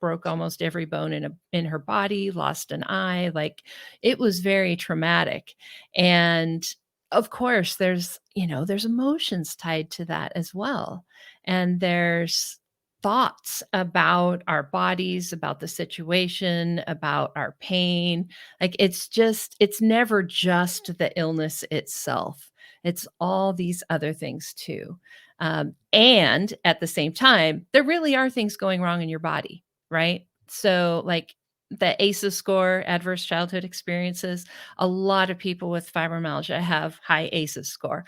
S2: broke almost every bone in her body, lost an eye, like, it was very traumatic, and, of course, there's emotions tied to that as well, and there's thoughts about our bodies, about the situation, about our pain. Like it's never just the illness itself. It's all these other things too. And at the same time, there really are things going wrong in your body, right? So, like the ACEs score, adverse childhood experiences, a lot of people with fibromyalgia have high ACEs score.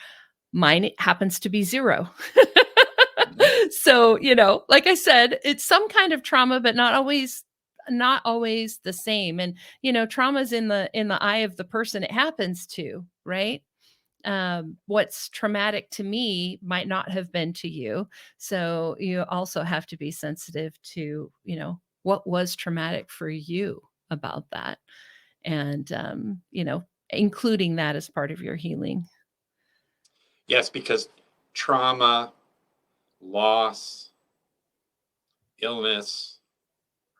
S2: Mine happens to be 0.
S1: Mhm.
S2: So, like I said, it's some kind of trauma, but not always the same. And, trauma's in the eye of the person it happens to, right? What's traumatic to me might not have been to you. So you also have to be sensitive to, what was traumatic for you about that. And, including that as part of your healing.
S1: Yes, because trauma, loss, illness,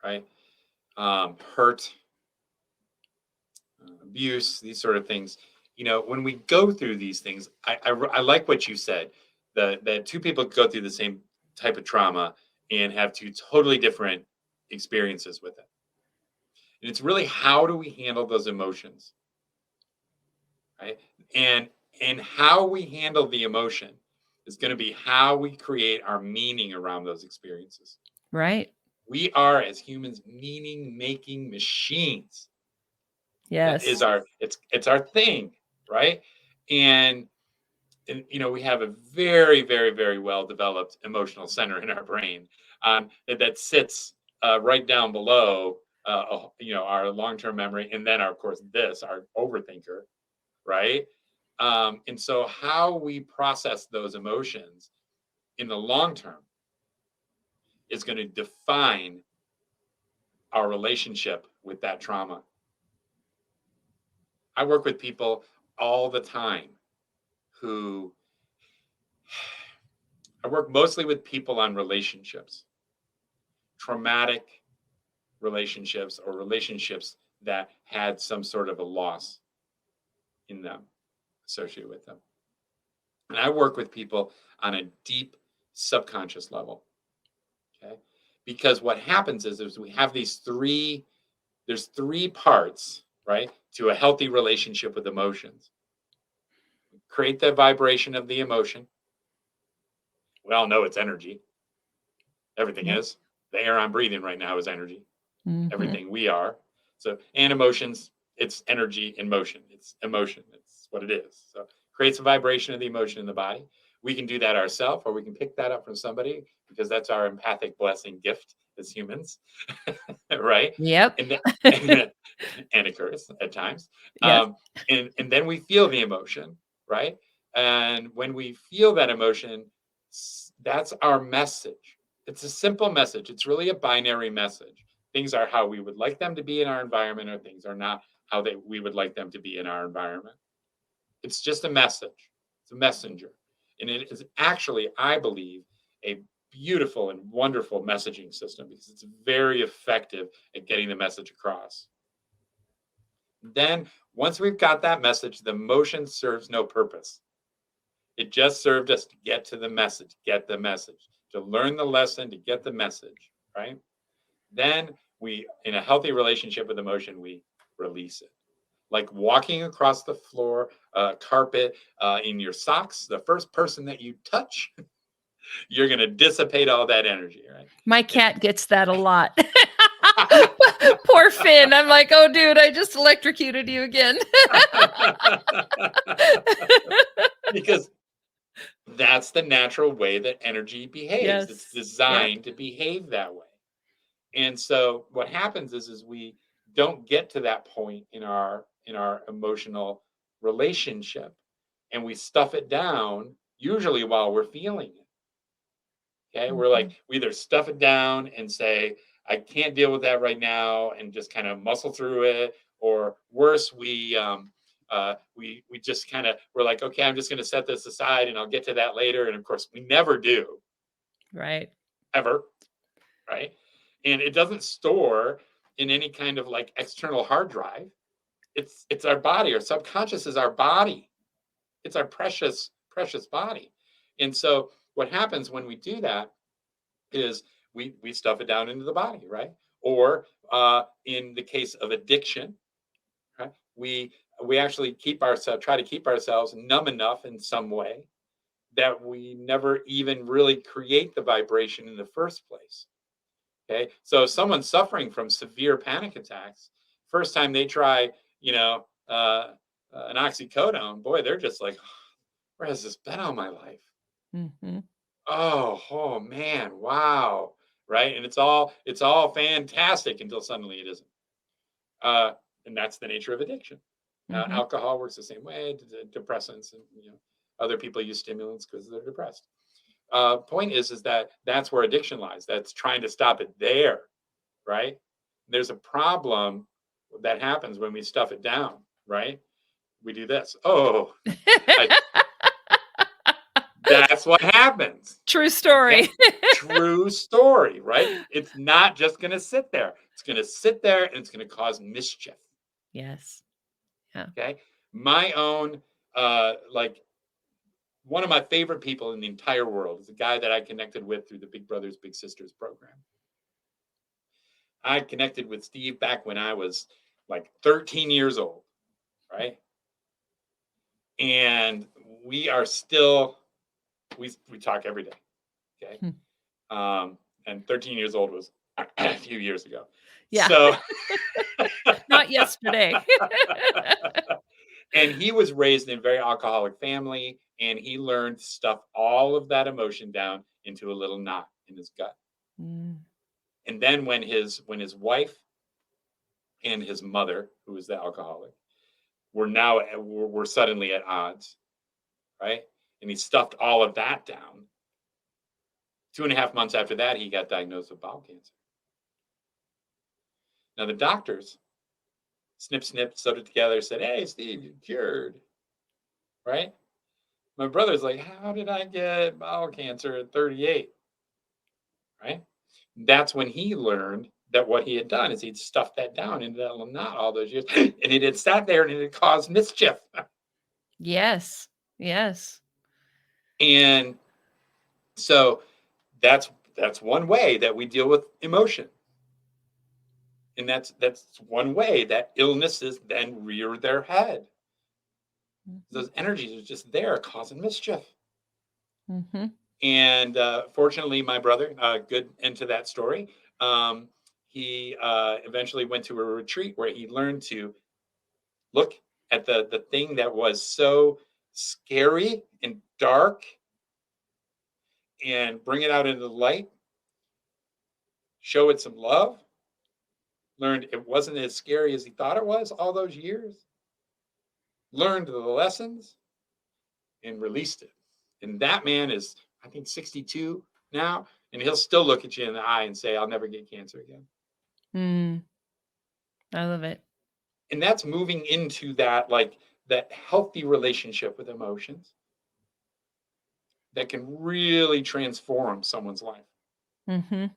S1: right? Hurt, abuse, these sort of things. When we go through these things, I like what you said. That two people go through the same type of trauma and have two totally different experiences with it. And it's really, how do we handle those emotions, right? And how we handle the emotion is going to be how we create our meaning around those experiences.
S2: Right.
S1: We are, as humans, meaning making machines. That is
S2: Yes.
S1: it's our thing, right? And we have a very, very, very well developed emotional center in our brain, that sits right down below, our long term memory, and then, of course, our overthinker, right? And so, how we process those emotions in the long term is going to define our relationship with that trauma. I work with people all the time who I work mostly with people on relationships, traumatic relationships, or relationships that had some sort of a loss in them, associated with them. And I work with people on a deep subconscious level. Okay. Because what happens is we have there's three parts, right, to a healthy relationship with emotions. Create the vibration of the emotion. We all know it's energy. Everything
S2: Yep.
S1: is. The air I'm breathing right now is energy.
S2: Mhm.
S1: Everything we are. So, and emotions, it's energy in motion. It's emotion. It's what it is. So, creates a vibration of the emotion in the body. We can do that ourselves, or we can pick that up from somebody, because that's our empathic blessing gift as humans, right?
S2: Yep.
S1: And and occurs at times.
S2: Yes.
S1: And then we feel the emotion, right? And when we feel that emotion, that's our message. It's a simple message. It's really a binary message. Things are how we would like them to be in our environment, or things are not how we would like them to be in our environment. It's just a message. It's a messenger. And it is actually, I believe, a beautiful and wonderful messaging system, because it's very effective at getting the message across. Then, once we've got that message, the motion serves no purpose. It just served us to get to the message, to learn the lesson, to get the message, right? Then in a healthy relationship with emotion, we release it. Like walking across the floor, carpet, in your socks, the first person that you touch, you're going to dissipate all that energy, right?
S2: My
S1: And
S2: cat gets that a lot. Poor Finn. I'm like, "Oh, dude, I just electrocuted you again."
S1: because that's the natural way that energy behaves. It's
S2: Yes. Yep.
S1: designed to behave that way. And so what happens is we don't get to that point in our emotional relationship, and we stuff it down, usually while we're feeling it. Okay, we're like,
S2: Mhm.
S1: we either stuff it down and say, I can't deal with that right now, and just kind of muscle through it, or worse, we just kind of, we're like, okay, I'm just going to set this aside and I'll get to that later, and of course we never do,
S2: Right.
S1: ever, right? And it doesn't store in any kind of like external hard drive. It's our body. Our subconscious is our body. It's our precious, precious body. And so what happens when we do that is we stuff it down into the body, right? Or in the case of addiction, right? We actually try to keep ourselves numb enough in some way that we never even really create the vibration in the first place. Okay, so if someone's suffering from severe panic attacks, first time they try, an oxycodone, boy, they're just like, where has this been all my life?
S2: Mhm.
S1: Oh man, wow, right? And it's all fantastic until suddenly it isn't. Uh, and that's the nature of addiction.
S2: Mhm.
S1: Alcohol works the same way. Depressants, and other people use stimulants because they're depressed. Point is that that's where addiction lies. That's trying to stop it there, right? There's a problem that happens when we stuff it down, right? We do this. Oh, I, that's what happens.
S2: True
S1: Okay.
S2: story.
S1: True story, right? It's not just going to sit there. It's going to sit there and it's going to cause mischief.
S2: Yes. Yeah.
S1: Okay. My own, like, one of my favorite people in the entire world is a guy that I connected with through the Big Brothers Big Sisters program. I connected with Steve back when I was like 13 years old, right? And we are still we talk every day, okay?
S2: Hmm.
S1: And 13 years old was a few years ago.
S2: Yeah.
S1: So
S2: Not yesterday.
S1: and he was raised in a very alcoholic family, and he learned to stuff all of that emotion down into a little knot in his gut.
S2: Mm.
S1: And then when his wife and his mother, who was the alcoholic, were suddenly at odds, right? And he stuffed all of that down. 2.5 months after that, he got diagnosed with bowel cancer. Now the doctors snip, sewed it together, said, "Hey, Steve, you're cured." Right? My brother's like, "How did I get bowel cancer at 38?" Right? That's when he learned that what he had done is he'd stuffed that down into that little knot all those years, and it had sat there and it had caused mischief.
S2: Yes. Yes.
S1: And so that's one way that we deal with emotion. And that's one way that illnesses then rear their head.
S2: Mhm.
S1: Those energies are just there causing mischief.
S2: Mhm.
S1: And fortunately, my brother, good into that story, um, he eventually went to a retreat where he learned to look at the thing that was so scary and dark and bring it out into the light, show it some love, learned it wasn't as scary as he thought it was all those years, learned the lessons, and released it. And that man is, I think, 62 now, and he'll still look at you in the eye and say, "I'll never get cancer again."
S2: Mm. I love it.
S1: And that's moving into that, like, that healthy relationship with emotions that can really transform someone's life.
S2: Mhm.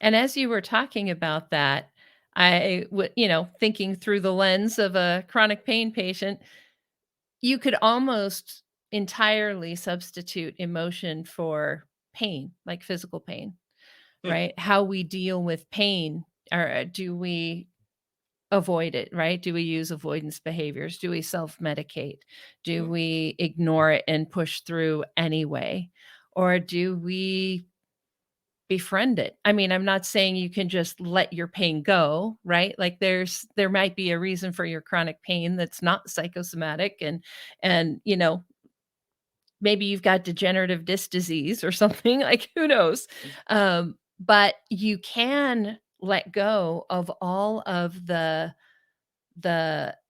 S2: And as you were talking about that, thinking through the lens of a chronic pain patient, you could almost entirely substitute emotion for pain, like physical pain,
S1: Hmm,
S2: right? How we deal with pain, or do we avoid it, right? Do we use avoidance behaviors? Do we self-medicate? Do
S1: hmm,
S2: we ignore it and push through anyway? Or do we befriend it? I mean, I'm not saying you can just let your pain go, right? Like there might be a reason for your chronic pain that's not psychosomatic, and maybe you've got degenerative disc disease or something, like, who knows? But you can let go of all of the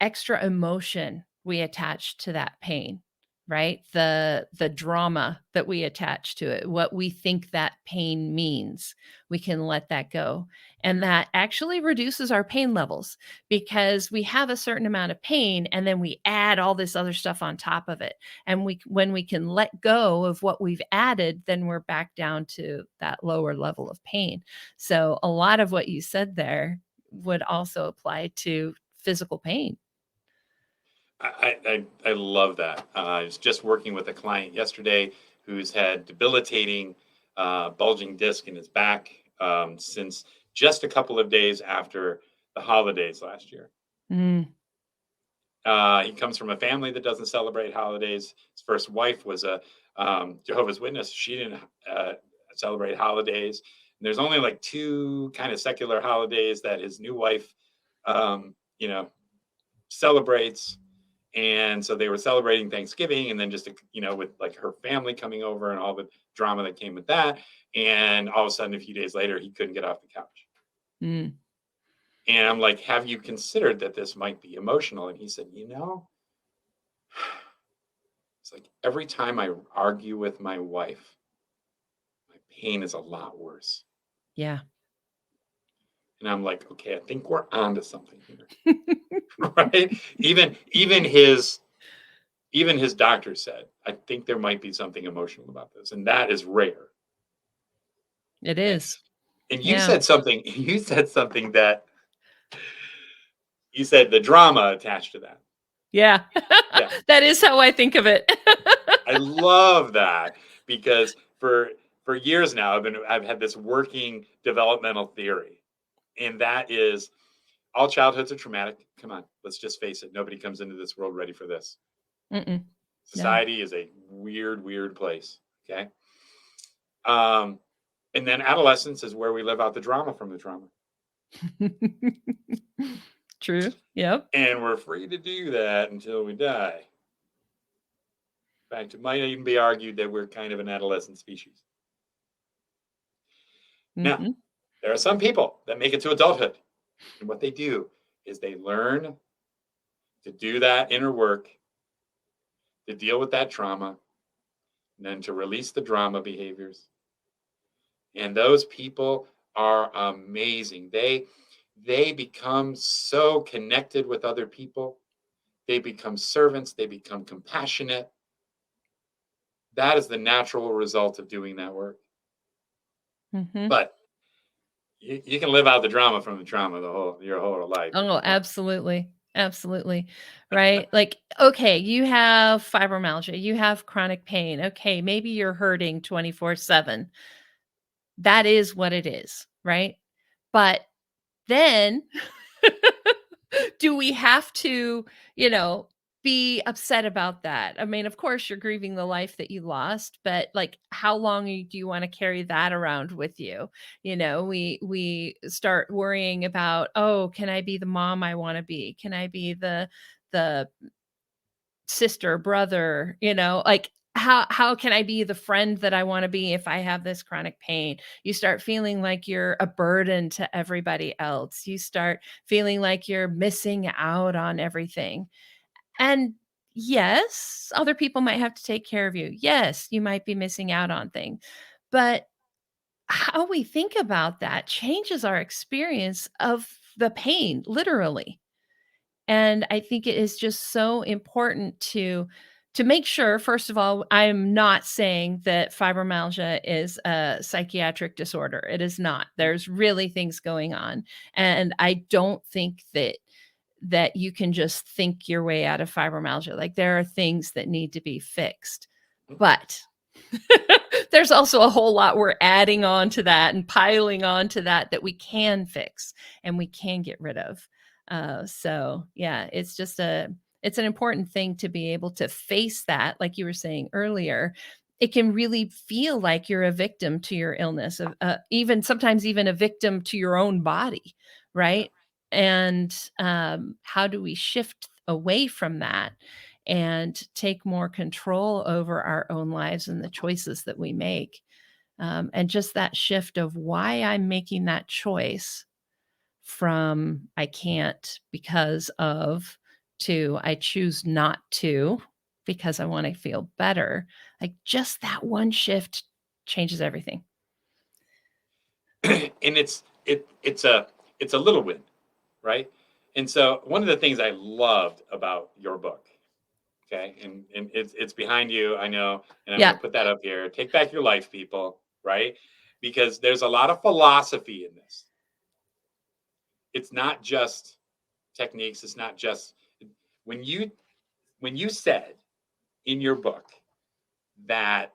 S2: extra emotion we attach to that pain, right? The drama that we attach to it, what we think that pain means, we can let that go. And that actually reduces our pain levels, because we have a certain amount of pain and then we add all this other stuff on top of it. And when we can let go of what we've added, then we're back down to that lower level of pain. So a lot of what you said there would also apply to physical pain.
S1: I love that. I was just working with a client yesterday who's had debilitating bulging disc in his back since just a couple of days after the holidays last year.
S2: Mm.
S1: He comes from a family that doesn't celebrate holidays. His first wife was a Jehovah's Witness. She didn't celebrate holidays. And there's only like 2 kind of secular holidays that his new wife, celebrates. And so they were celebrating Thanksgiving, and then just with like her family coming over and all the drama that came with that. And all of a sudden, a few days later, he couldn't get off the couch.
S2: Mm.
S1: And I'm like, have you considered that this might be emotional? And he said, it's like every time I argue with my wife, my pain is a lot worse.
S2: Yeah.
S1: And I'm like, okay, I think we're onto something here. Right? Even his doctor said, I think there might be something emotional about this. And that is rare.
S2: It
S1: Okay?
S2: is.
S1: And you
S2: Yeah.
S1: said something that you said the drama attached to that.
S2: Yeah.
S1: Yeah.
S2: That is how I think of it.
S1: I love that because for years now I've had this working developmental theory, and that is all childhoods are traumatic. Come on, let's just face it. Nobody comes into this world ready for this.
S2: Mm-mm. No.
S1: Society is a weird place. Okay. And then adolescence is where we live out the drama from the trauma.
S2: True. Yep.
S1: And we're free to do that until we die. In fact, it might even be argued that we're kind of an adolescent species. Now,
S2: Mm-hmm.
S1: there are some people that make it to adulthood. And what they do is they learn to do that inner work, to deal with that trauma, and then to release the drama behaviors. And those people are amazing. They become so connected with other people. They become servants. They become compassionate. That is the natural result of doing that work.
S2: Mm-hmm.
S1: But you can live out the drama from the trauma your whole life.
S2: Oh, absolutely. Absolutely. Right? Like, okay, you have fibromyalgia, you have chronic pain. Okay, maybe you're hurting 24/7. That is what it is, right? But then do we have to, you know, be upset about that? I mean, of course, you're grieving the life that you lost, but like, how long do you want to carry that around with you? You know, we start worrying about, oh, can I be the mom I want to be? Can I be the sister, brother? You know, like how can I be the friend that I want to be if I have this chronic pain? You start feeling like you're a burden to everybody else. You start feeling like you're missing out on everything. And yes, other people might have to take care of you. Yes, you might be missing out on things. But how we think about that changes our experience of the pain, literally. And I think it is just so important to make sure, first of all, I'm not saying that fibromyalgia is a psychiatric disorder. It is not. There's really things going on. And I don't think that you can just think your way out of fibromyalgia. Like there are things that need to be fixed. But there's also a whole lot we're adding on to that and piling on to that we can fix and we can get rid of. So yeah, it's an important thing to be able to face that, like you were saying earlier. It can really feel like you're a victim to your illness, of even sometimes even a victim to your own body, right? And how do we shift away from that and take more control over our own lives and the choices that we make? And just that shift of why I'm making that choice from I can't because of to I choose not to because I want to feel better. Like just that one shift changes everything.
S1: And it's a little win, right? And so one of the things I loved about your book, okay, and it's behind you, I know, and I'm going
S2: Yeah.
S1: to put that up here. Take back your life, people, right? Because there's a lot of philosophy in this. It's not just techniques. It's not just when you said in your book that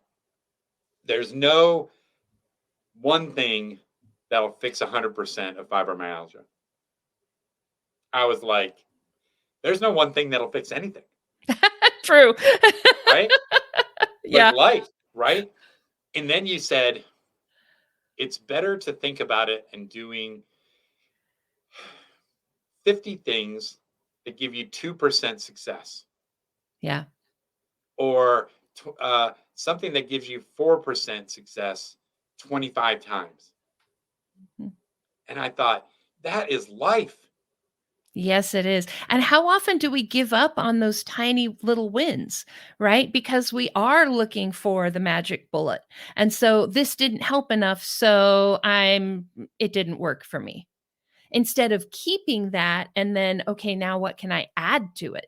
S1: there's no one thing that'll fix 100% of fibromyalgia. I was like, there's no one thing that'll fix anything,
S2: True.
S1: right? Like
S2: Yeah.
S1: life, right? And then you said, it's better to think about it and doing 50 things that give you 2% success,
S2: Yeah.
S1: or something that gives you 4% success 25 times.
S2: Mhm.
S1: And I thought, that is life.
S2: Yes, it is. And how often do we give up on those tiny little wins, right? Because we are looking for the magic bullet. And so this didn't help enough, so it didn't work for me. Instead of keeping that and then, okay, now what can I add to it?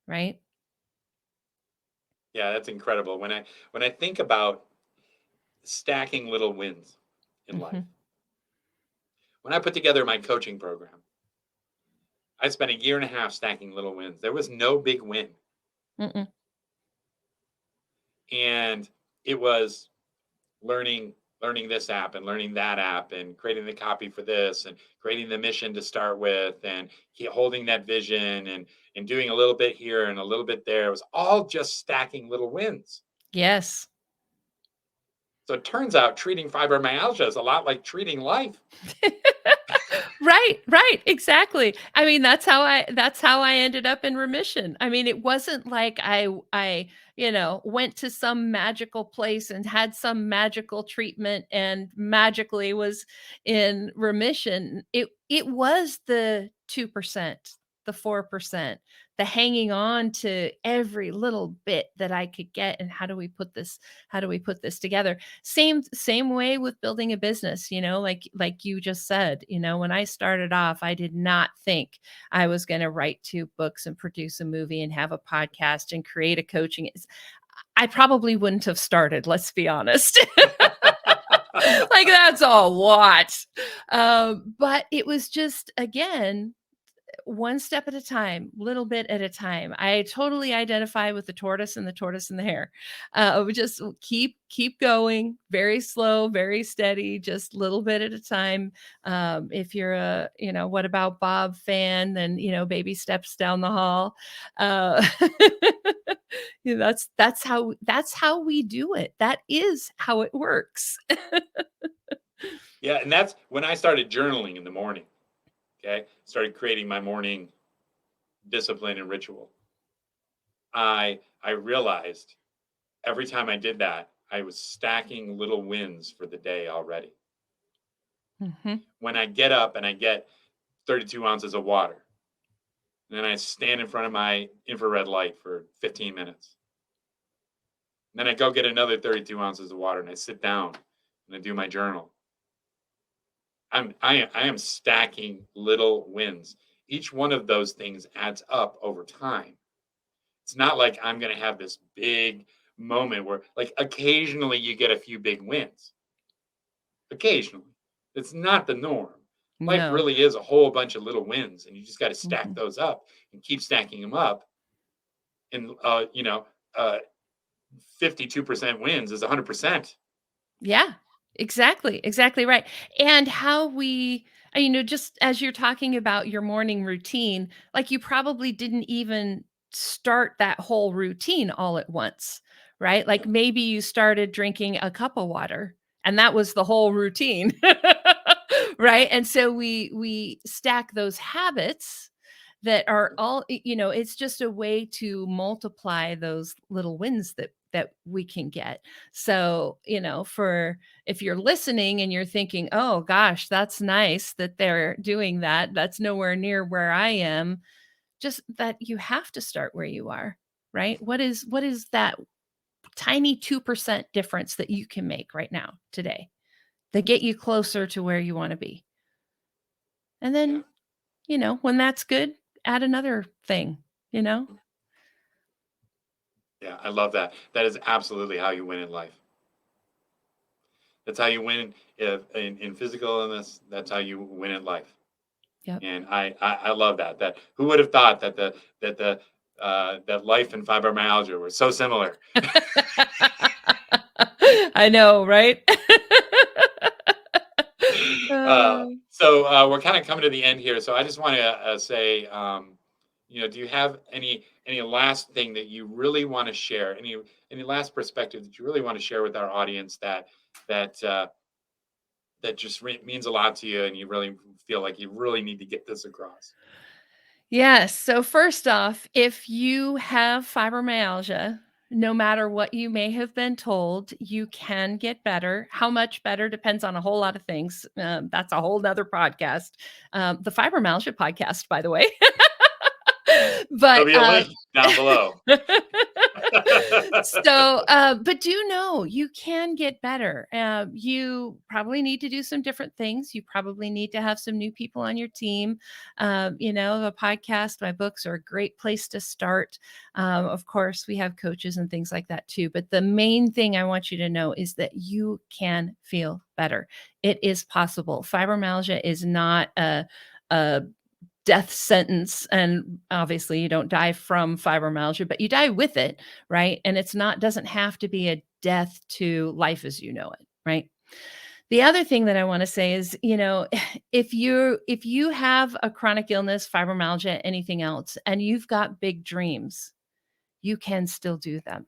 S2: Right?
S1: Yeah, that's incredible. When I think about stacking little wins in life,
S2: Mhm.
S1: when I put together my coaching program, I spent a year and a half stacking little wins. There was no big win.
S2: Mm-mm.
S1: And it was learning this app and learning that app and creating the copy for this and creating the mission to start with and holding that vision and doing a little bit here and a little bit there. It was all just stacking little wins.
S2: Yes.
S1: So it turns out treating fibromyalgia is a lot like treating life.
S2: Right, right, exactly. I mean, that's how I ended up in remission. I mean, it wasn't like I went to some magical place and had some magical treatment and magically was in remission. It was the 2%, the 4%, the hanging on to every little bit that I could get, and how do we put this together? Same way with building a business, like you just said. When I started off, I did not think I was going to write 2 books and produce a movie and have a podcast and create a coaching. I probably wouldn't have started, let's be honest. Like, that's a lot. But it was just, again, one step at a time, little bit at a time. I totally identify with the tortoise and the hare. We just keep going, very slow, very steady, just little bit at a time. If you're a what about Bob fan, then baby steps down the hall. Uh, that's how we do it. That is how it works.
S1: Yeah, and that's when I started journaling in the morning. Okay, started creating my morning discipline and ritual. I realized every time I did that, I was stacking little wins for the day already.
S2: Mhm.
S1: When I get up and I get 32 ounces of water, and then I stand in front of my infrared light for 15 minutes. And then I go get another 32 ounces of water and I sit down and I do my journal. I am stacking little wins. Each one of those things adds up over time. It's not like I'm going to have this big moment where, like, occasionally you get a few big wins. Occasionally. It's not the norm. Life
S2: No.
S1: really is a whole bunch of little wins, and you just got to stack
S2: Mhm.
S1: those up and keep stacking them up. And, uh, 52% wins is 100%.
S2: Yeah, exactly right. And how just as you're talking about your morning routine, like, you probably didn't even start that whole routine all at once, right? Like,
S1: Yeah.
S2: maybe you started drinking a cup of water and that was the whole routine. Right? And so we stack those habits that are all, it's just a way to multiply those little wins that we can get. So, for if you're listening and you're thinking, "Oh gosh, that's nice that they're doing that. That's nowhere near where I am." Just that you have to start where you are, right? What is that tiny 2% difference that you can make right now today that get you closer to where you want to be? And
S1: Yeah.
S2: then, when that's good, add another thing, you know?
S1: Yeah. I love that. That is absolutely how you win in life. That's how you win in physical illness. That's how you win in life.
S2: Yep.
S1: And I love that. That who would have thought that life and fibromyalgia were so similar?
S2: I know, right? Uh,
S1: We're kind of coming to the end here. So I just want to say, do you have any last thing that you really want to share? Any last perspective that you really want to share with our audience that that just means a lot to you, and you really feel like you really need to get this across?
S2: Yes. So first off, if you have fibromyalgia, no matter what you may have been told, you can get better. How much better depends on a whole lot of things. That's a whole nother podcast. The fibromyalgia podcast, by the way.
S1: There'll
S2: but
S1: be a link down below.
S2: but do know you can get better. You probably need to do some different things. You probably need to have some new people on your team. A podcast, my books are a great place to start. Of course, we have coaches and things like that too. But the main thing I want you to know is that you can feel better. It is possible. Fibromyalgia is not a death sentence, and obviously you don't die from fibromyalgia, but you die with it, right? And it's not doesn't have to be a death to life as you know it, right? The other thing that I want to say is, if you have a chronic illness, fibromyalgia, anything else, and you've got big dreams, you can still do them.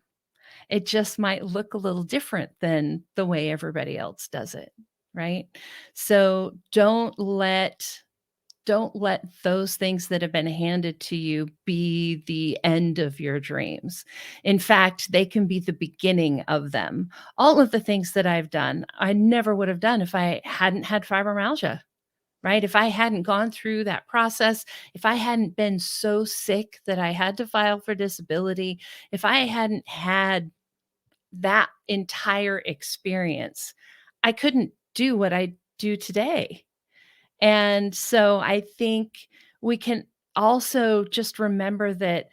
S2: It just might look a little different than the way everybody else does it, right? So don't let those things that have been handed to you be the end of your dreams. In fact, they can be the beginning of them. All of the things that I've done, I never would have done if I hadn't had fibromyalgia, right? If I hadn't gone through that process, if I hadn't been so sick that I had to file for disability, if I hadn't had that entire experience, I couldn't do what I do today. And so I think we can also just remember that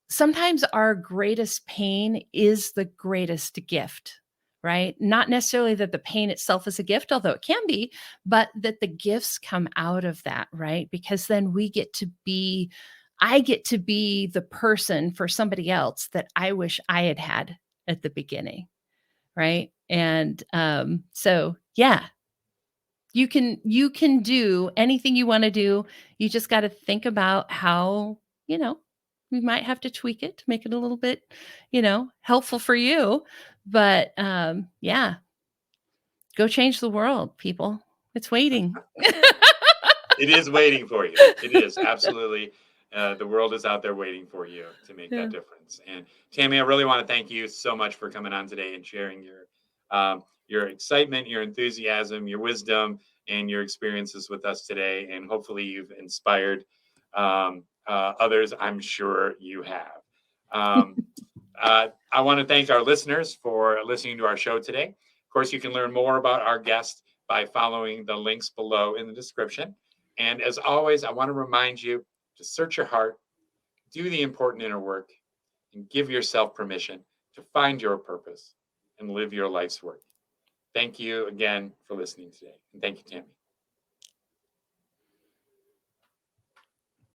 S2: sometimes our greatest pain is the greatest gift, right? Not necessarily that the pain itself is a gift, although it can be, but that the gifts come out of that, right? Because then I get to be the person for somebody else that I wish I had had at the beginning, right? And yeah, you can do anything you wanna do. You just gotta think about how, we might have to tweak it to make it a little bit, helpful for you. But, yeah, go change the world, people. It's waiting.
S1: It is waiting for you. It is absolutely. The world is out there waiting for you to make
S2: Yeah.
S1: that difference. And Tammy, I really want to thank you so much for coming on today and sharing your excitement, your enthusiasm, your wisdom, and your experiences with us today. And hopefully, you've inspired others. I'm sure you have. Um, I want to thank our listeners for listening to our show today. Of course, you can learn more about our guest by following the links below in the description. And as always, I want to remind you to search your heart, do the important inner work, and give yourself permission to find your purpose and live your life's work. Thank you again for listening today. And thank you, Tammy.